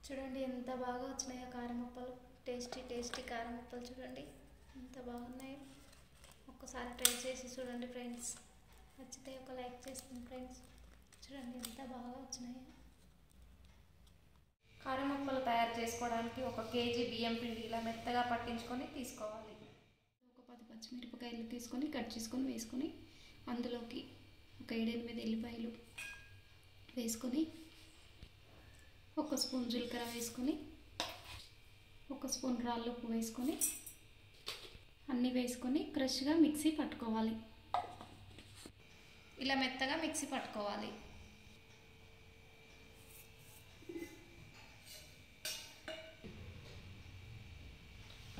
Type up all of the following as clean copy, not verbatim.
చూడండి ఎంత బాగా వచ్చినాయో కారం ముప్పలు. టేస్టీ టేస్టీ కారం ముప్పలు చూడండి ఎంత బాగున్నాయో. ఒక్కసారి ట్రై చేసి చూడండి ఫ్రెండ్స్. నచ్చితే ఒక లైక్ చేస్తుంది ఫ్రెండ్స్. చూడండి ఎంత బాగా వచ్చినాయో. కారం ముప్పలు తయారు చేసుకోవడానికి 1 కేజీ బియ్యం పిండి ఇలా మెత్తగా పట్టించుకొని తీసుకోవాలి. ఒక 10 పచ్చిమిరపకాయలు తీసుకొని కట్ చేసుకొని వేసుకొని అందులోకి ఒక 7-8 ఎల్లిపాయలు వేసుకొని 1 స్పూన్ జీలకర్ర వేసుకొని 1 స్పూన్ రాళ్ళు ఉప్పు వేసుకొని అన్నీ వేసుకొని క్రష్గా మిక్సీ పట్టుకోవాలి. ఇలా మెత్తగా మిక్సీ పట్టుకోవాలి.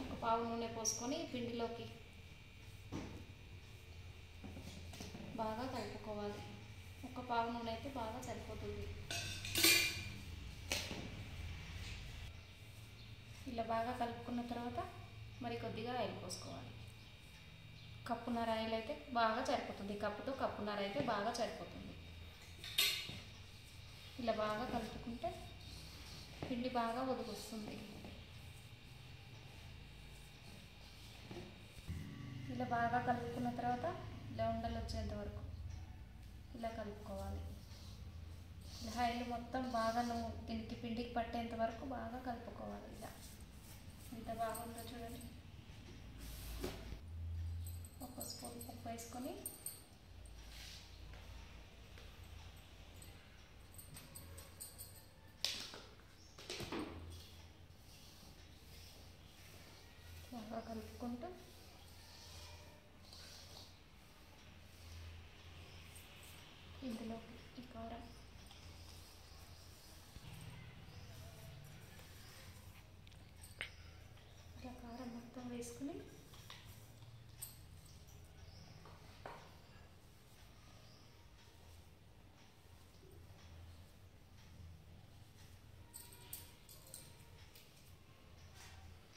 ఒక పావు నూనె పోసుకొని పిండిలోకి బాగా కలుపుకోవాలి. ఒక పావు నూనె అయితే బాగా సరిపోతుంది. ఇలా బాగా కలుపుకున్న తర్వాత మరి కొద్దిగా ఆయిల్ పోసుకోవాలి. కప్పున్నర ఆయిల్ అయితే బాగా సరిపోతుంది. కప్పుతో కప్పున్నర అయితే బాగా సరిపోతుంది. ఇలా బాగా కలుపుకుంటే పిండి బాగా ఒదుగొస్తుంది. ఇలా బాగా కలుపుకున్న తర్వాత ఇలా ఉండలు వచ్చేంత వరకు ఇలా కలుపుకోవాలి. ఇలా ఆయిల్ మొత్తం బాగా దీనికి పిండికి పట్టేంత వరకు బాగా కలుపుకోవాలి. ఇలా ఎంత బాగుందో చూడండి. 1 స్పూన్ ఉప్పు వేసుకొని బాగా కలుపుకుంటూ ఇందులోకి ఈ కారం ఇలా కారం మొత్తం వేసుకుని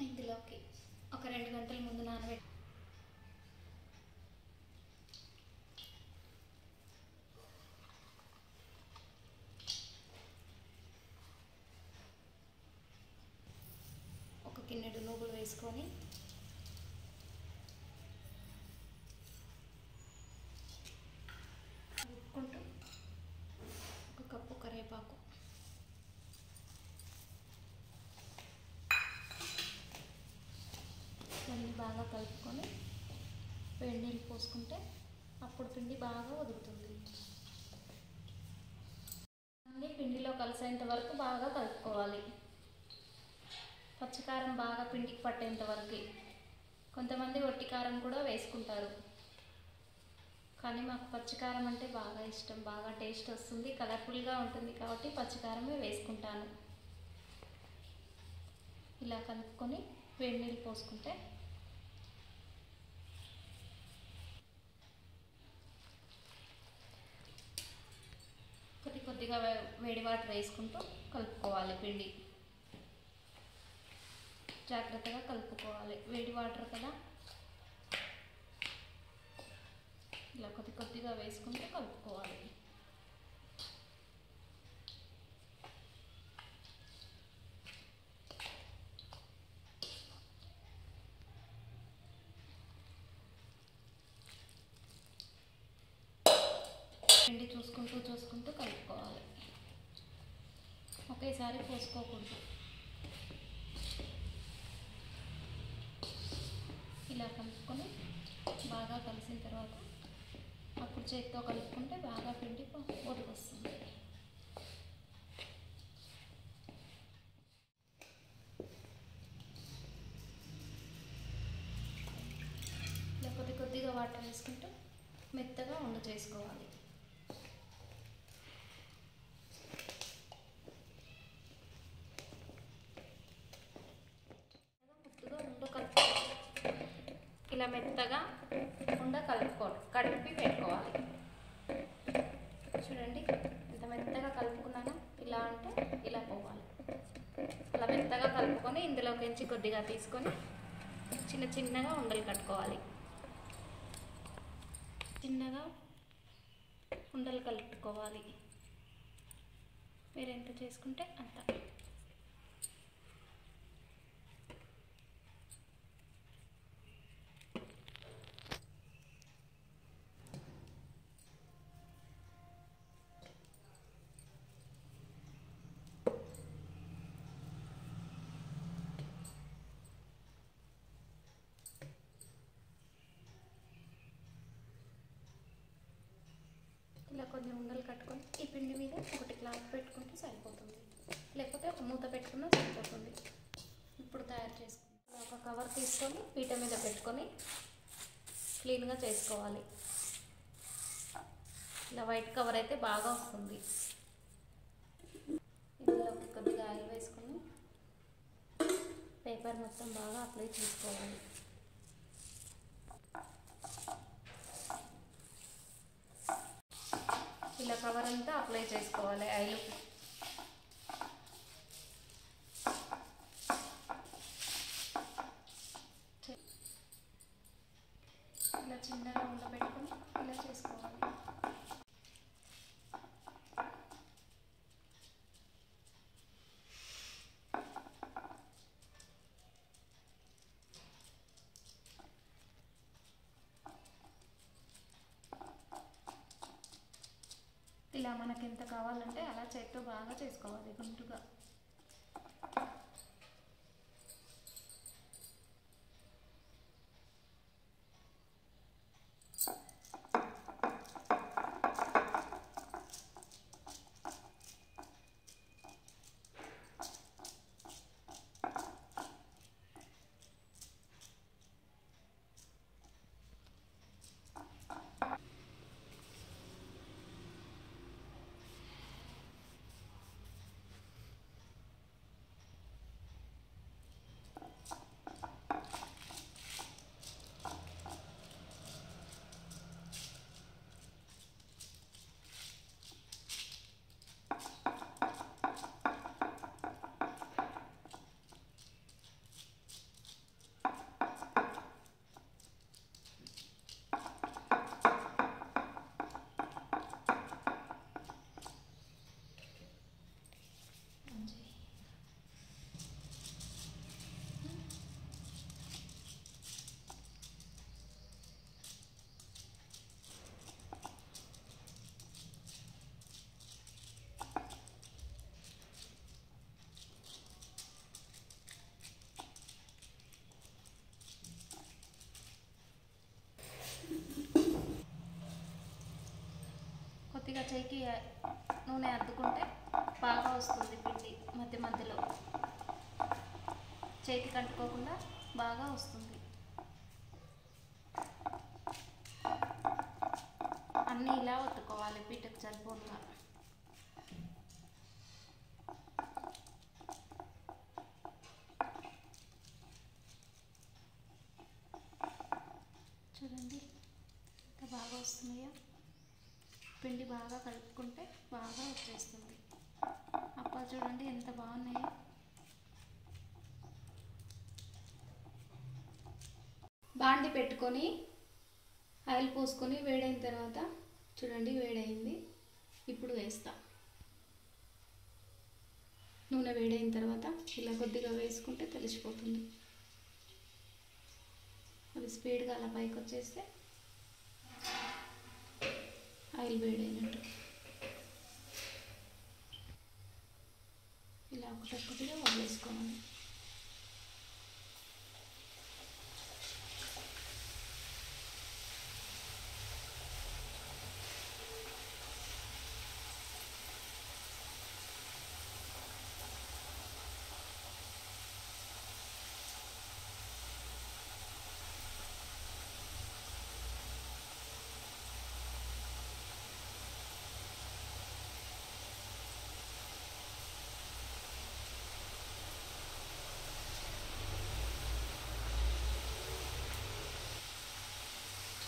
ఇందులోకి ఒక 2 గంటల ముందు నానబెట్టి ఒక గిన్నెడు నువ్వులు వేసుకొని కలుపుకుంటూ 1 కప్పు కరివేపాకు అన్నీ బాగా కలుపుకొని వేడి నీళ్ళు పోసుకుంటే అప్పుడు పిండి బాగా ఒదుగుతుంది. అన్నీ పిండిలో కలిసేంత వరకు బాగా కలుపుకోవాలి. పచ్చికారం బాగా పిండికి పట్టేంత వరకు. కొంతమంది వట్టి కారం కూడా వేసుకుంటారు, కానీ మాకు పచ్చికారం అంటే బాగా ఇష్టం. బాగా టేస్ట్ వస్తుంది, కలర్ఫుల్గా ఉంటుంది కాబట్టి పచ్చికారమే వేసుకుంటాను. ఇలా కలుపుకొని వేడి నీళ్ళు పోసుకుంటే కొద్దిగా వేడి వాటర్ వేసుకుంటూ కలుపుకోవాలి. పిండి జాగ్రత్తగా కలుపుకోవాలి. వేడి వాటర్ కదా, ఇలా కొద్దిగా వేసుకుంటూ కలుపుకోవాలి. పిండి చూసుకుంటూ కలుపుకోవాలి. ఒకేసారి పోసుకోకూడదు. ఇలా కలుపుకొని బాగా కలిసిన తర్వాత అప్పుడు చేతితో కలుపుకుంటే బాగా పిండి ఒదుగొస్తుంది. ఇలా కొద్దిగా వాటర్ వేసుకుంటూ మెత్తగా ఉండ చేసుకోవాలి. ఇలా మెత్తగా ఉండ కలిపి పెట్టుకోవాలి. చూడండి ఎంత మెత్తగా కలుపుకున్నానో. ఇలా అంటే ఇలా పోవాలి. అలా మెత్తగా కలుపుకొని ఇందులోకి కొద్దిగా తీసుకొని చిన్నగా ఉండలు కట్టుకోవాలి. చిన్నగా ఉండలు కలుపుకోవాలి. మీరు ఎంత చేసుకుంటే అంత. ఇలా కొన్ని ఉండలు కట్టుకొని ఈ పిండి మీద ఒకటి క్లాత్ పెట్టుకుంటే సరిపోతుంది, లేకపోతే ఒక మూత పెట్టుకున్నా సరిపోతుంది. ఇప్పుడు తయారు చేసుకుంటాం. ఒక కవర్ తీసుకొని పీట మీద పెట్టుకొని క్లీన్గా చేసుకోవాలి. ఇలా వైట్ కవర్ అయితే బాగా వస్తుంది. ఇందులోకి కొద్దిగా ఆయిల్ వేసుకొని పేపర్ మొత్తం బాగా అప్లై చేసుకోవాలి. ఇలా కవర్ అంతా అప్లై చేసుకోవాలి ఆయిల్. ఇలా చిన్నగా ఉండబెట్టుకొని ఇలా చేసుకోవాలి. ఇలా మనకి ఎంత కావాలంటే అలా చేత్తో బాగా చేసుకోవాలి గుంటుగా. కొద్దిగా చేయికి నూనె అద్దుకుంటే బాగా వస్తుంది పిండి. మధ్య మధ్యలో చేతికి అంటుకోకుండా బాగా వస్తుంది. అన్నీ ఇలా ఒత్తుకోవాలి పీటకు సరిపోగా. చూడండి ఎంత బాగా వస్తున్నాయో. పిండి బాగా కలుపుకుంటే బాగా వచ్చేస్తుంది. అప్పాలు చూడండి ఎంత బాగున్నాయో. బాండి పెట్టుకొని ఆయిల్ పోసుకొని వేడైన తర్వాత చూడండి వేడైంది. ఇప్పుడు వేస్తా. నూనె వేడైన తర్వాత ఇలా కొద్దిగా వేసుకుంటే తెలిసిపోతుంది. అవి స్పీడ్గా అలా పైకి వచ్చేస్తే ఆయిల్ వేడైనట్టు. ఇలా ఒకటొక్కటిగా వదిలేసుకోవాలి.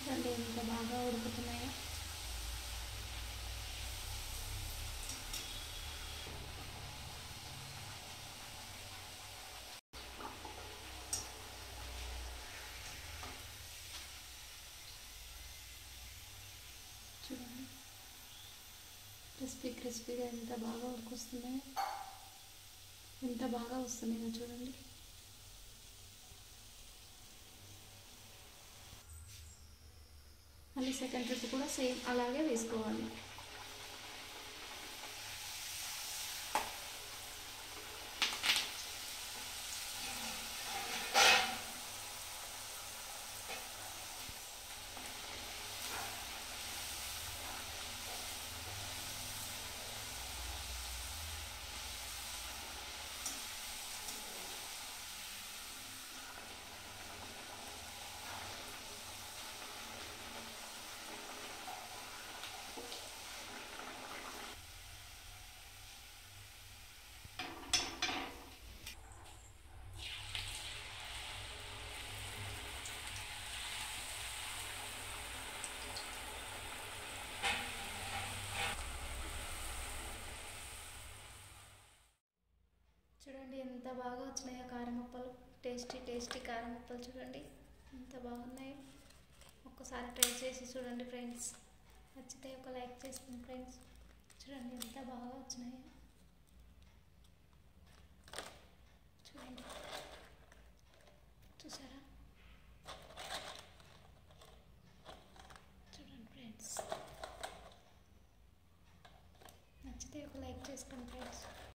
చూడండి ఎంత బాగా ఉడుకుతున్నాయో. చూడండి క్రిస్పీగా ఎంత బాగా ఉడికొస్తున్నాయో, ఎంత బాగా వస్తున్నాయో చూడండి. మళ్ళీ సెకండ్ ట్రిప్ కూడా సేమ్ అలాగే వేసుకోవాలి. చూడండి ఎంత బాగా వచ్చినాయో కారం ముప్పలు, టేస్టీ టేస్టీ కారం ముప్పలు చూడండి ఎంత బాగున్నాయో. ఒక్కసారి ట్రై చేసి చూడండి ఫ్రెండ్స్. నచ్చితే ఒక లైక్ చేస్తుంది ఫ్రెండ్స్. చూడండి ఎంత బాగా వచ్చినాయో చూడండి, చూసారా? చూడండి ఫ్రెండ్స్, నచ్చితే ఒక లైక్ చేసుకోండి ఫ్రెండ్స్.